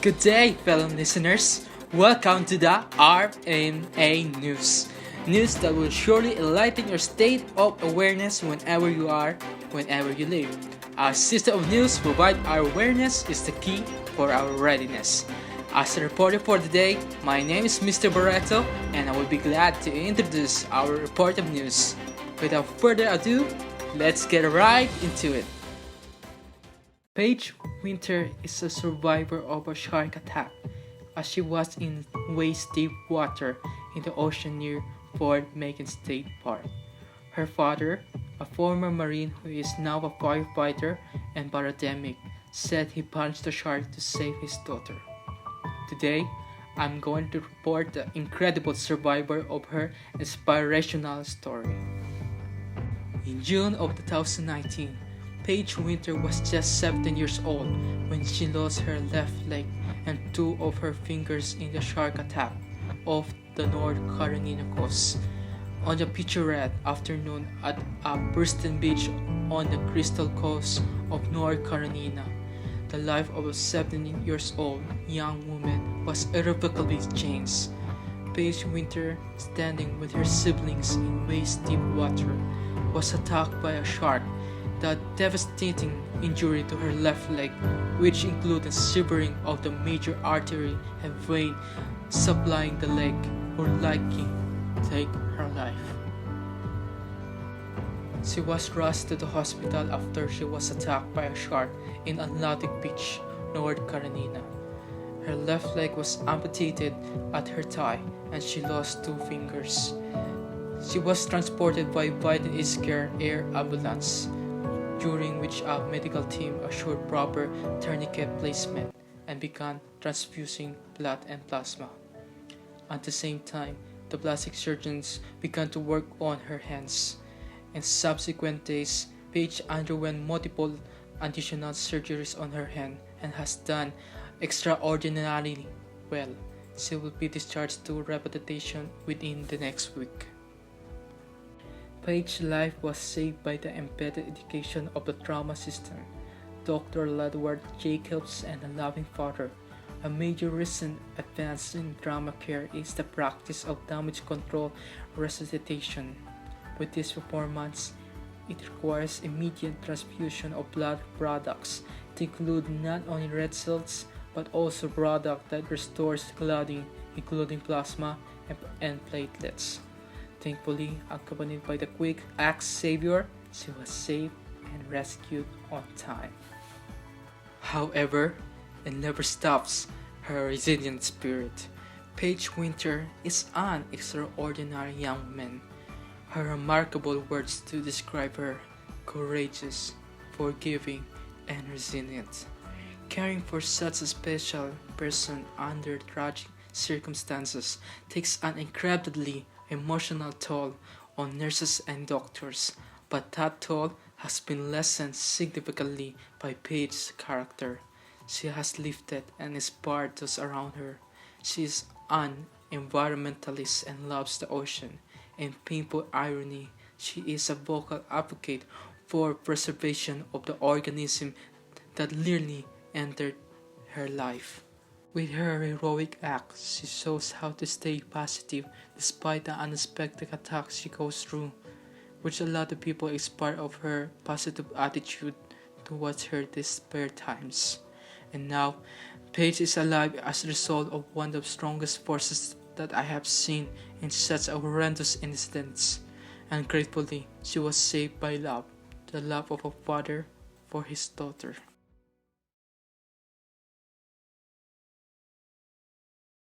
Good day, fellow listeners. Welcome to the RNA News. News that will surely enlighten your state of awareness whenever you are, whenever you live. Our system of news provide our awareness is the key for our readiness. As a reporter for today, my name is Mr. Barreto and I will be glad to introduce our report of news. Without further ado, let's get right into it. Paige Winter is a survivor of a shark attack as she was in waist-deep water in the ocean near Fort Macon State Park. Her father, a former Marine who is now a firefighter and paramedic, said he punched the shark to save his daughter. Today, I'm going to report the incredible survivor of her inspirational story. In June of 2019, Paige Winter was just 17 years old when she lost her left leg and two of her fingers in the shark attack off the North Carolina coast. On the picturesque afternoon at a pristine beach on the Crystal Coast of North Carolina, the life of a 17 years old young woman was irrevocably changed. Paige Winter, standing with her siblings in waist-deep water, was attacked by a shark. The devastating injury to her left leg, which included severing of the major artery and vein supplying the leg, would likely take her life. She was rushed to the hospital after she was attacked by a shark in Atlantic Beach, North Carolina. Her left leg was amputated at her thigh and she lost two fingers. She was transported by Biden Care Air Ambulance, during which a medical team assured proper tourniquet placement and began transfusing blood and plasma. At the same time, the plastic surgeons began to work on her hands. In subsequent days, Paige underwent multiple additional surgeries on her hand and has done extraordinarily well. She will be discharged to rehabilitation within the next week. Paige's life was saved by the embedded education of the trauma system, Dr. Ledward Jacobs, and a loving father. A major recent advance in trauma care is the practice of damage control resuscitation. With this performance, it requires immediate transfusion of blood products to include not only red cells but also products that restores clotting, including plasma and platelets. Thankfully, accompanied by the quick axe savior, she was saved and rescued on time. However, it never stops her resilient spirit. Paige Winter is an extraordinary young woman. Her remarkable words to describe her: courageous, forgiving, and resilient. Caring for such a special person under tragic circumstances takes an incredibly emotional toll on nurses and doctors, but that toll has been lessened significantly by Paige's character. She has lifted and inspired those around her. She is an environmentalist and loves the ocean. In painful irony, she is a vocal advocate for preservation of the organism that nearly entered her life. With her heroic acts, she shows how to stay positive despite the unexpected attacks she goes through, which a lot of people inspire of her positive attitude towards her despair times. And now, Paige is alive as a result of one of the strongest forces that I have seen in such a horrendous incidents. And gratefully, she was saved by love, the love of a father for his daughter.